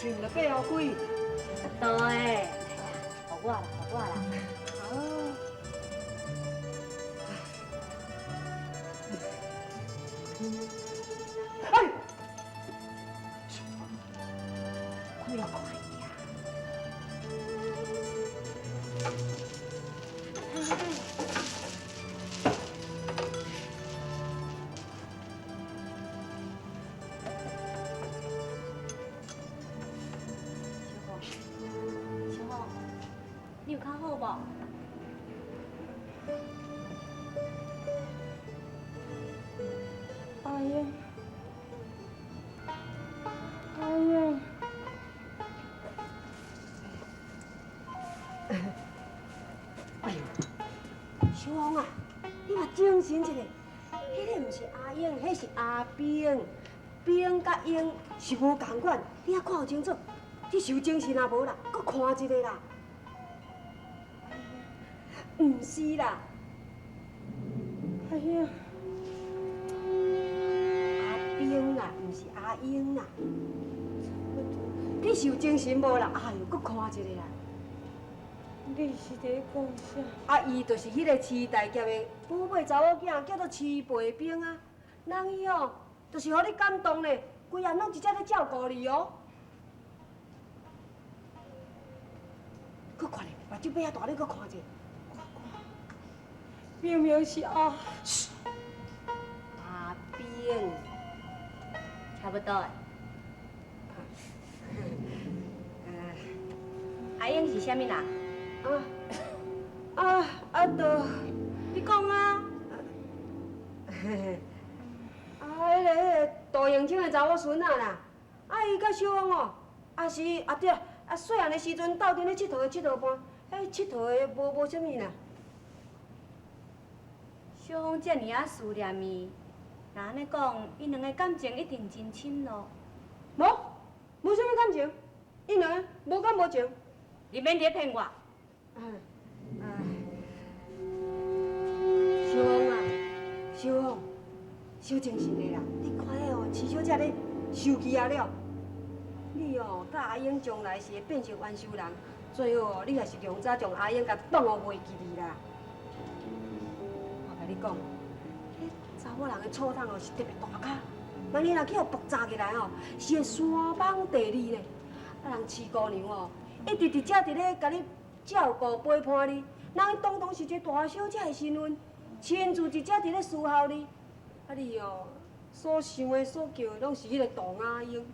穿了背后鬼。对，好我啦，好我啦。哦。哎，快快呀！小红，你有较好无？阿英，阿英，哎呦，小王啊，你嘛精神一下，迄个毋是阿英，迄是阿冰，冰甲英是无共款，你啊看有清楚，你是有精神啊无啦？搁看一个啦。毋是啦，哎呀，阿冰啦，毋是阿英啦。你是有精神无啦？哎呦，搁看一个啦。你是在讲啥？啊，伊就是迄个饲大业的宝贝查某囝，叫做饲培冰啊。人伊哦，就是互你感动嘞，规暗拢一直咧照顾你哦。搁看咧，目睭擘啊大，你搁看者。明明是啊，阿冰，差不多的。阿英是啥物人？你讲啊。迄个大英青的查某孙仔啦，伊甲小王哦，对细汉的时阵斗阵咧佚佗的佚佗伴，佚佗的无啥物啦。小凤遮尔啊思念伊，若安尼讲，伊两个感情一定真深咯。无啥物感情，伊两个无感无情。你免伫骗我。小王啊，小王，小精神的啦，你看迄哦，饲小姐咧受气啊了。你哦，甲阿英将来是会变成冤仇人，最好哦，你还是从早将阿英甲放互袂记哩啦。我甲你讲，迄查某人的醋桶哦是特别大卡，万一若去互爆炸起来哦，是会山崩地裂呢。啊，人饲姑娘哦，一直伫遮伫咧甲你照顾陪伴你，人伊当当是一个大小姐的身份，亲自伫遮伫咧伺候你。啊，你哦，所想的所叫的拢是迄个大阿英。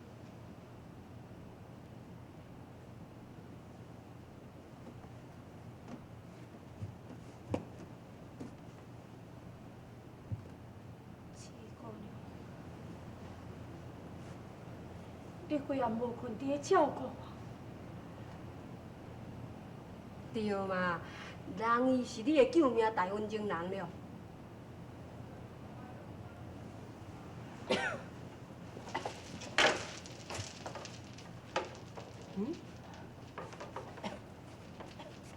你规暗无困，伫咧照顾我。对嘛，人伊是你的救命大恩情人了。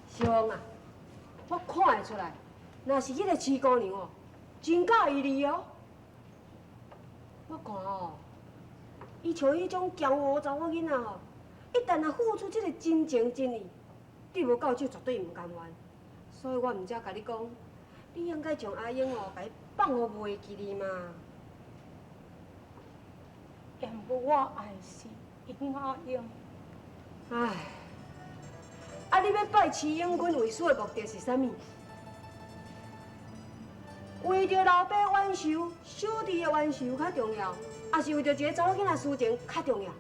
小王啊，我看会出来，若是迄个饲姑娘哦，真介意你哦。我看哦，伊像迄种骄傲查某囡仔哦，一旦若付出这个真情真意，你无到手绝对唔甘愿。所以我毋才甲你讲，你应该将阿英哦，甲伊放互袂记哩嘛。要不我爱是尹阿英。唉，啊！你要拜饲英君为师的目的是啥物？为着老爸冤仇、小弟的冤仇较重要，还是为着一个查某囡仔私情较重要？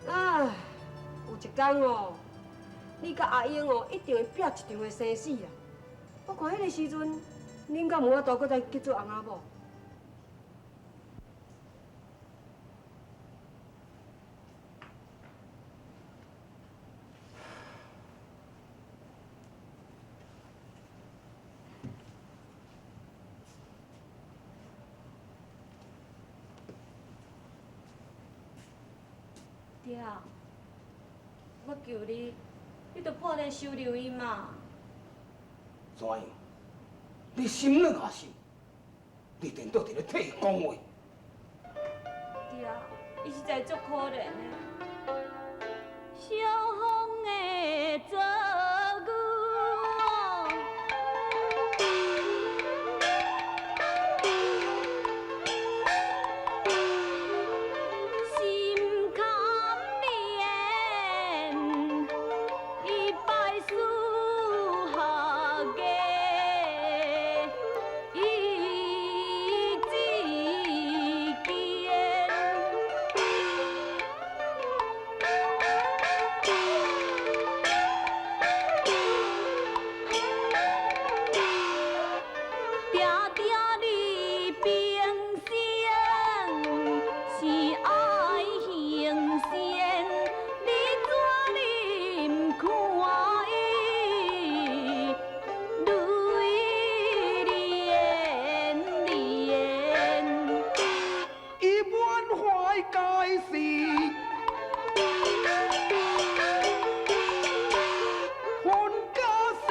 唉，有一天哦，你甲阿英哦，一定会拼一场的生死啦。我看迄个时阵，恁敢有法度搁再结做翁仔某？爹，我求你，你着破例收留伊嘛。怎样？你心软也是，你颠倒伫咧替伊讲话。爹，伊实在足可怜的。小风的做牛，心甘恋，一拜师学艺，一字见。定定你平生是爱行善，你怎哩唔看伊泪涟涟？伊满怀皆是恨家少，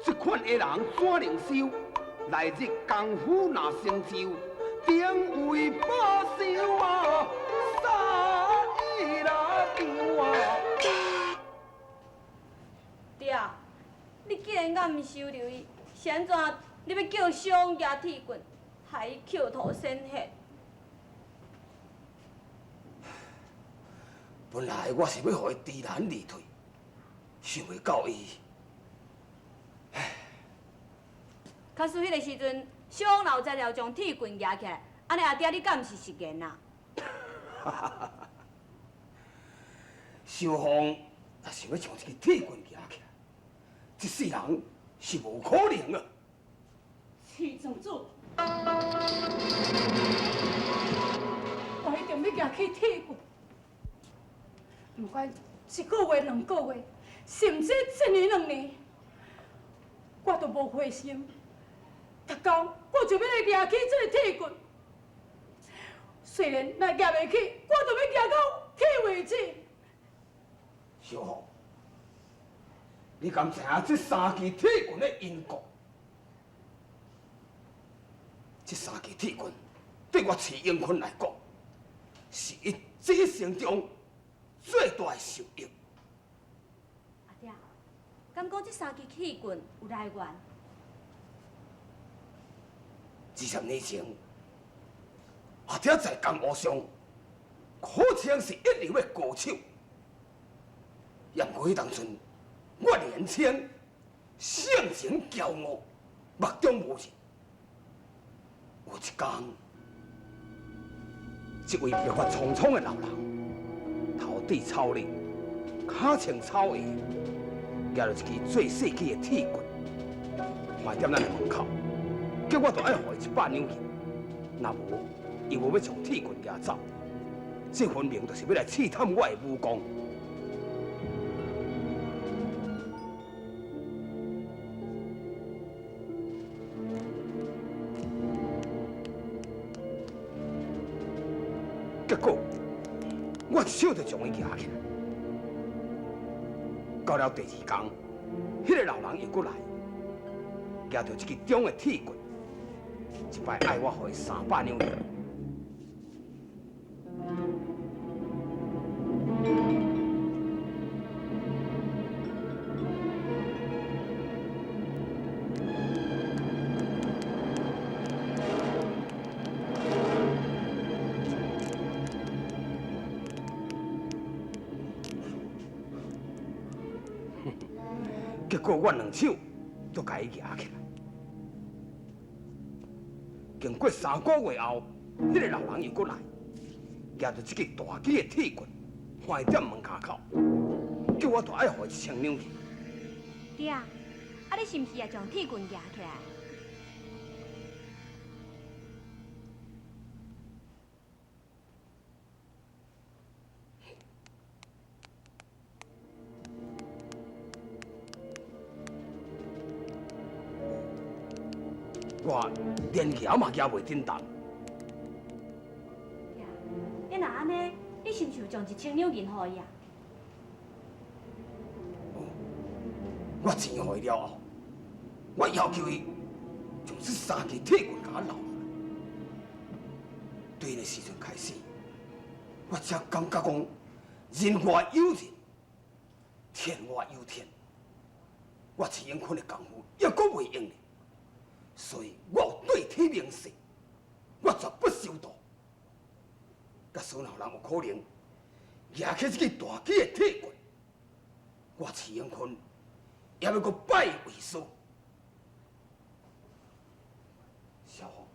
这款的人怎能收？来日功夫若成就，定为报仇啊！杀伊拉丢啊！爹，你既然敢唔收留伊，是安怎？你要叫小王举铁棍，害伊口吐鲜血？本来我是要互伊知难而退，想袂到伊。假使迄个时阵，小王老在了将铁棍举起来，安尼阿爹你敢毋是食言啊？小芳若想要将这个铁棍举起来，这世人是无可能啊！市长主，我一定要举起铁棍，不管一个月、两个月，甚至一年、2年，我都无灰心。逐工我就要来举起这个铁棍，虽然若举袂起，我就要举到起为止。小芳，你敢知影这3支铁棍的因果？这3支铁棍对我徐英坤来讲，是伊这一生中最大的受益。阿爹，敢讲这3支铁棍有来源？ 20年前，阿爹在江湖上，可称是一流的高手。也毋过迄当阵，我年轻，性情骄傲，目中无人。有一天，一位白发苍苍的老人，头戴草笠，脚穿草鞋，拿着一支最细支的铁棍，埋踮咱的门口。 叫我着爱互伊100两银，若无，伊无要将铁棍拿走，这分明就是要来试探我的武功。结果，我一手就将伊拿起来。到了第2天，迄个老人又过来，拿着一支中的铁棍。 一摆爱我，互伊300两银。结果我2手都甲伊拿起来。 经过3个月后，迄个老人又过来，拿着一支大支的铁棍，放在门口口，叫我大爱互伊1000两银。爹，啊你是毋是也将铁棍举起来？我连摇嘛摇袂振动。爹，你若安尼，你是毋是有将1000两银互伊啊？我钱互伊了后，我要求伊将这3支铁棍甲我留下来。对那时阵开始，我才感觉讲，人外有人，天外有天。我饲英坤的功夫还阁未用呢，所以我有对天明誓，我绝不收道。甲孙后人有可能拿起这个大鸡的铁棍，我饲英坤也要阁拜为师。小红，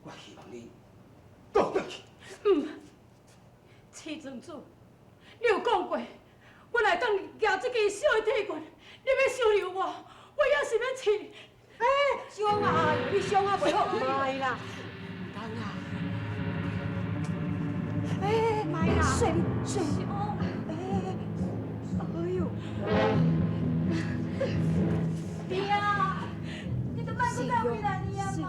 我希望你倒转去。市庄主，你有讲过，我来当拿这个小的铁棍，你要收留我，我也是要去。伤啊！你伤啊袂好，卖啦，唔通啦。卖啦，水水。哎呦！爹啊，你都卖不再回来你呀嘛？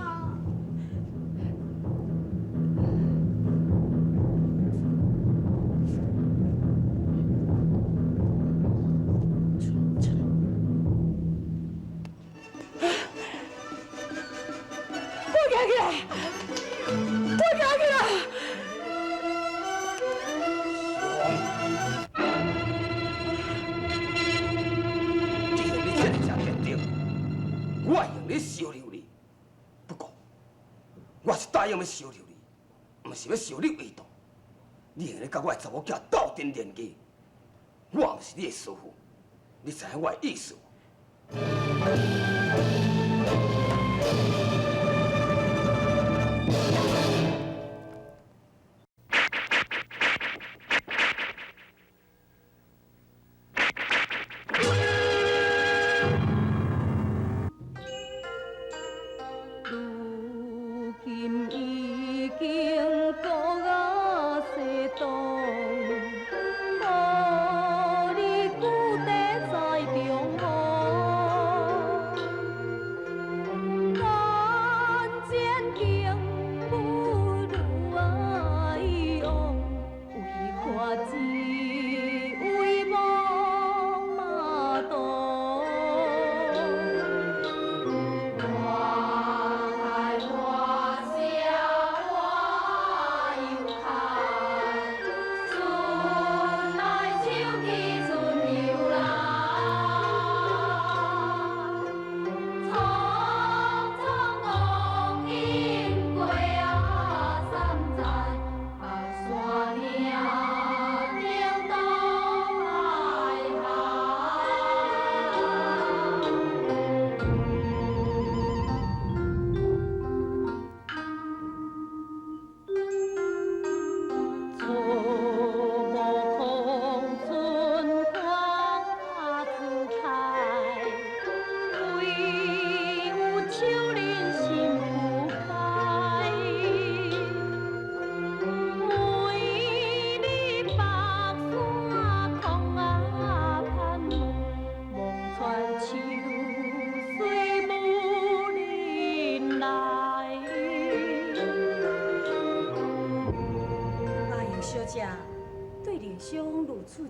答应要收留你，不是要收你为徒。你用咧甲我的查某囝斗阵练技，我毋是你的师傅，你知影我的意思？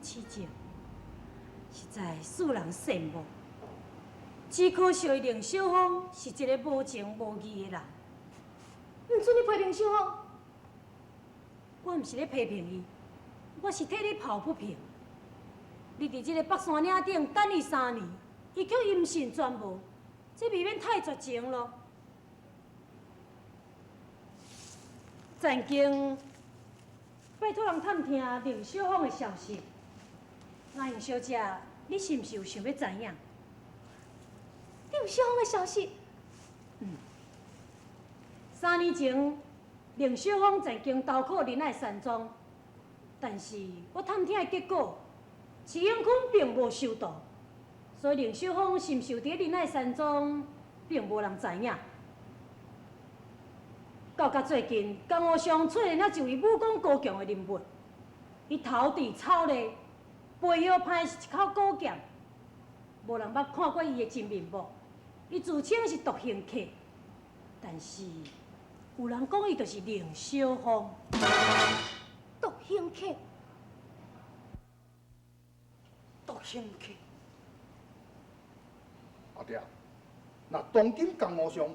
痴情，实在使人羡慕。只可惜凌小芳是一个无情无义的人。唔准你批评小芳，我唔是咧批评伊，我是替你抱不平。你伫这个北山岭顶等伊3年，伊却音信全无，这未免太绝情咯。曾经拜托人探听凌小芳的消息。 阿英小姐，你是毋是有想要知影？凌小芳的消息？3年前，凌小芳曾经投靠仁爱山庄，但是我探听的结果，徐永坤并无收到，所以凌小芳是毋是有伫仁爱山庄，并无人知影。到最近，江湖上出现了一位武功高强的人物，伊头戴草笠。 背后歹是一口古剑，无人捌看过伊的真面目。伊自称是独行客，但是有人讲伊就是凌小芳。独行客，独行客。阿爹，那当今江湖上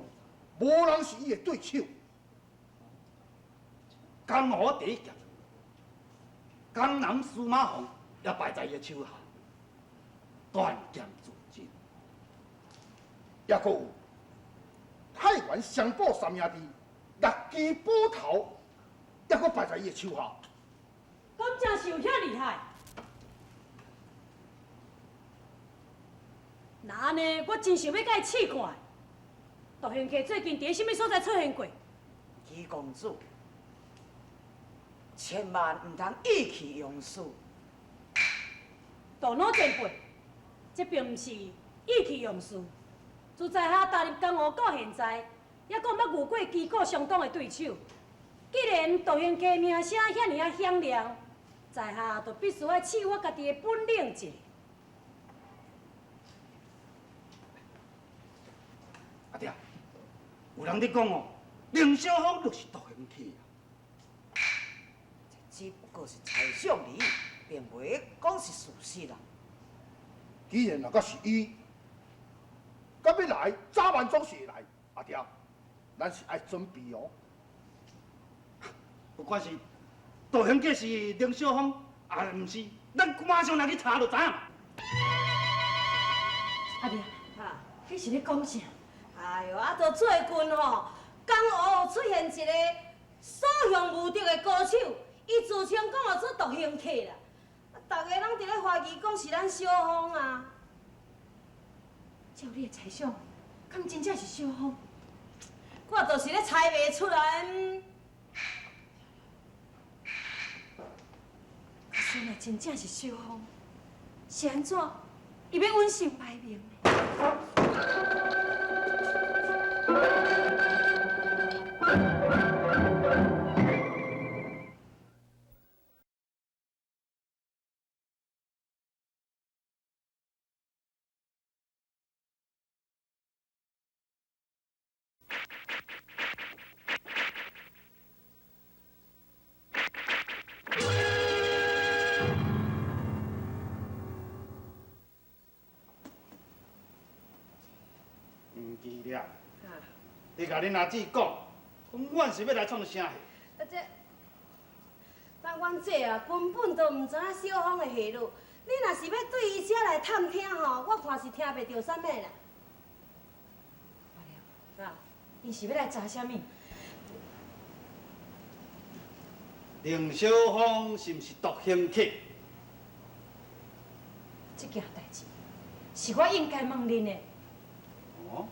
无人是伊的对手。江湖第一剑，江南司马凤也败在伊的手下，断剑自尽。也阁有太原上堡三兄弟六支宝头，也阁败在伊的手下。敢真是有遐厉害？那安尼，我真想要甲伊试看。杜兴客最近伫什么所在出现过？姬公主，千万唔通意气用事。大脑前辈，这并唔是意气用事。自在下踏入江湖到现在，也讲捌遇过旗鼓相当的对手。既然杜兴客名声遐尼啊响亮，在下就必须要试我家己的本领一下。阿爹，有人咧讲哦，凌霄峰就是杜兴客啊。这只不过是猜想而已，并袂讲是事实啦。既然若个是伊，敢要来，早晚总是会来。阿爹，咱是爱准备哦。不管是杜兴客是凌霄峰，也毋是，咱马上来去查就知影。阿弟，哈，你是咧讲啥？哎呦，啊，都最近吼，江湖出现一个所向无敌的高手，伊自称讲要做独行客啦，大家拢伫咧怀疑讲是咱小峰啊。照你的猜想，敢真正是小峰？我就是咧猜袂出来。可是若真正是小峰，是安怎？伊要稳姓排名呢？唔记了，你甲恁阿姊讲，阮是要来创啥戏？但阮这啊根本都唔知影小峰的下落。你若是要对伊遮来探听吼，我看是听袂到啥物啦。啊，因是要来查啥物？凌霄峰是毋是独行客？这件代志是我应该问恁的。哦，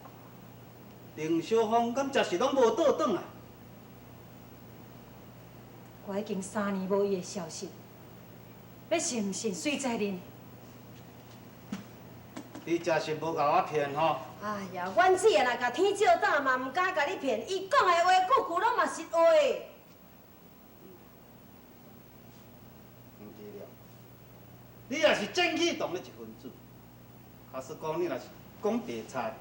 凌霄峰敢真是拢无倒转来？我已经3年无伊的消息，要信唔信随在恁。你真是无甲我骗吼！哎呀，阮姊若甲天照打嘛，唔敢甲你骗。伊讲的话句句拢嘛实话。唔记了，你也是正气动的一分子。假使讲你若是讲白菜，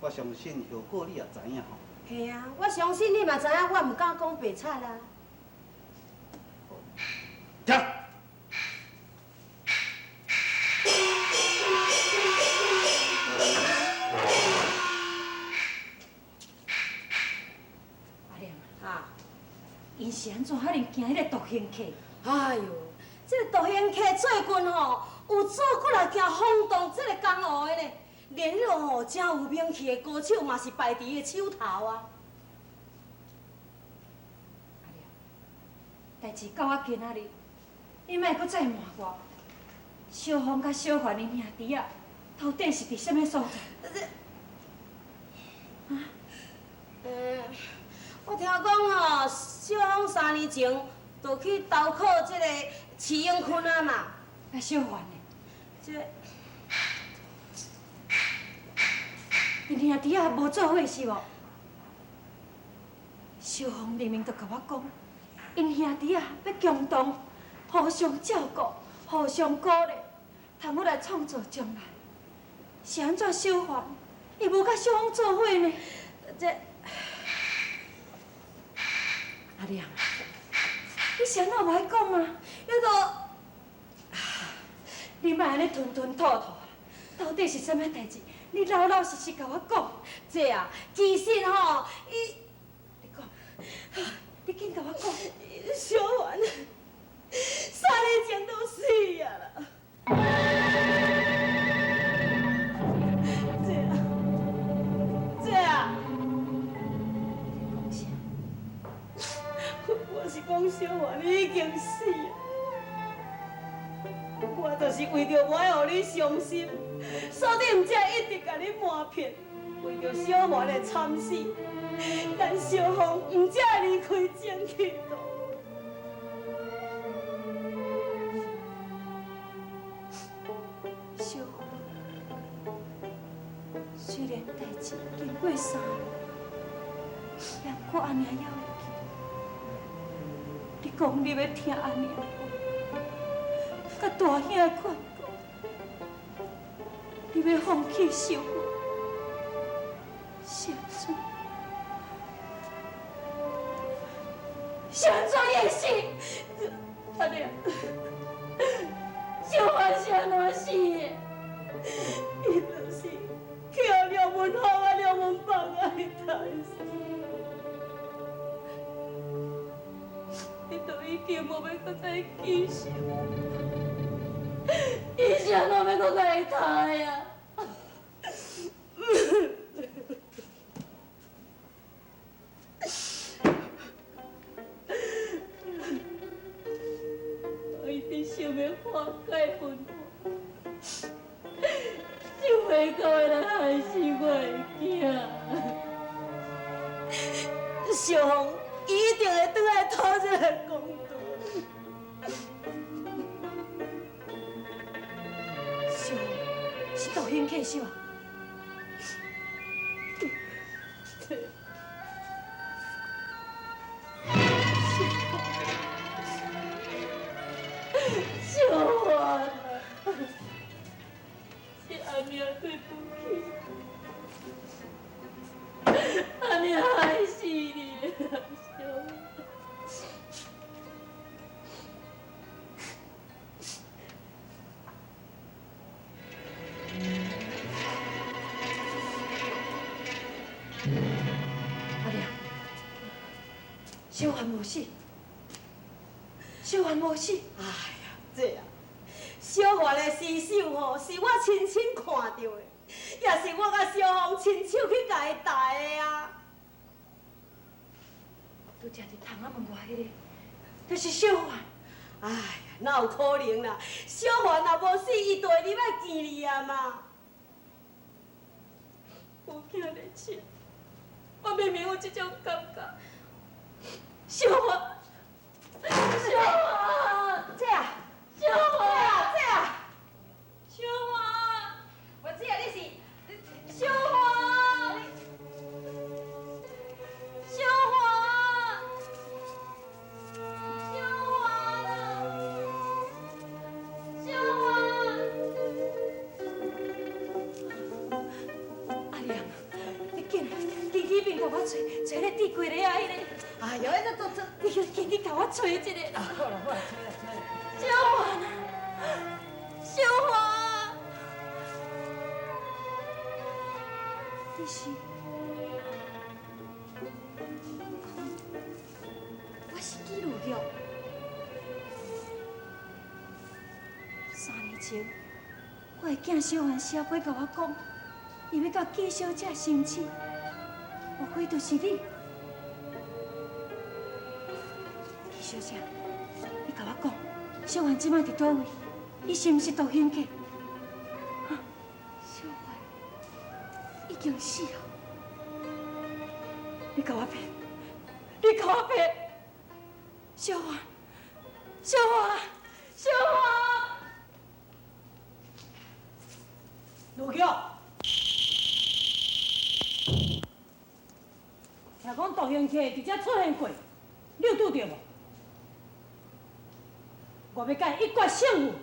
我相信后果你也知影吼。嘿啊，我相信你嘛知影，我唔敢讲白菜啦。停！阿亮，啊，因是安怎遐尼惊迄个独行客？哎呦，这个独行客最近吼有做过来行轰动这个江湖的呢，连迄个吼真有名气的歌手嘛是败伫伊的手头啊。阿亮，代志到我今仔日，你莫搁再瞒我。小峰甲小环因兄弟啊，到底是伫什么所在？我听讲吼，小峰3年前就去投靠这个市英坤啊嘛。啊，小环呢？这因兄弟啊无做伙是无？小峰明明就甲我讲，因兄弟啊要共同互相照顾、互相鼓励，通要来创造将来。是安怎小环伊无甲小峰做伙呢？这阿亮，你是安怎无爱讲啊？迄个你莫安尼吞吞吐吐，到底是啥物代志？你老老实实甲我讲。这啊，其实吼，你讲，你紧甲我讲。小环3年前就是讲小华你已经死啊！我就是为着我要你伤心，所以毋才一直甲你瞒骗，为着小华的惨死，咱小芳毋才会离开正气道。小华，虽然代志经过3年，但我安尼还会记。你讲你要听安尼话，甲大兄的劝告，你要放弃生活，啥子？啥子也是？阿娘，小华是安怎死的？伊就是去廖文芳啊、廖文芳啊，伊杀死。伊都已经无要搁再记仇，伊啥都要搁甲伊杀呀！我一直想要化解愤怒，想袂到会来害死我的囝。小红，伊一定会倒来讨这个公道。小红是导演客是吧？小华，是阿娘对不起，阿娘害死你了，小华。阿娘，小华无死，小华无死。哎呀，这啊，小华的尸首吼，是我亲亲看到的，也是我甲小红亲手去甲伊抬的啊。拄则伫窗仔门外迄个，就是小华。哎呀，哪有可能啦？小华若无死，伊就会入来见你啊嘛。有惊在笑，我明明有这种感觉。小华，小华，这啊，小华，这啊，小华，我知啊，你是小华，小华，小华啦，小华，阿娘，你紧去边甲我找那地柜咧啊，迄个。哎呦，你紧甲我找一个啦！好啦好啦，找啦。小华呢？小华，你是？我是纪录玉。3年前，我的囝小华写信甲我讲，伊要甲纪小姐生气，无非就是你。小姐，你甲我讲，小华即摆伫倒位？伊是毋是导演客？小华已经死了。你甲我骗！你甲我骗！小华，小华，小华！陆桥，听讲导演客伫遮出现过，你有拄着无？我要甲伊一决胜负。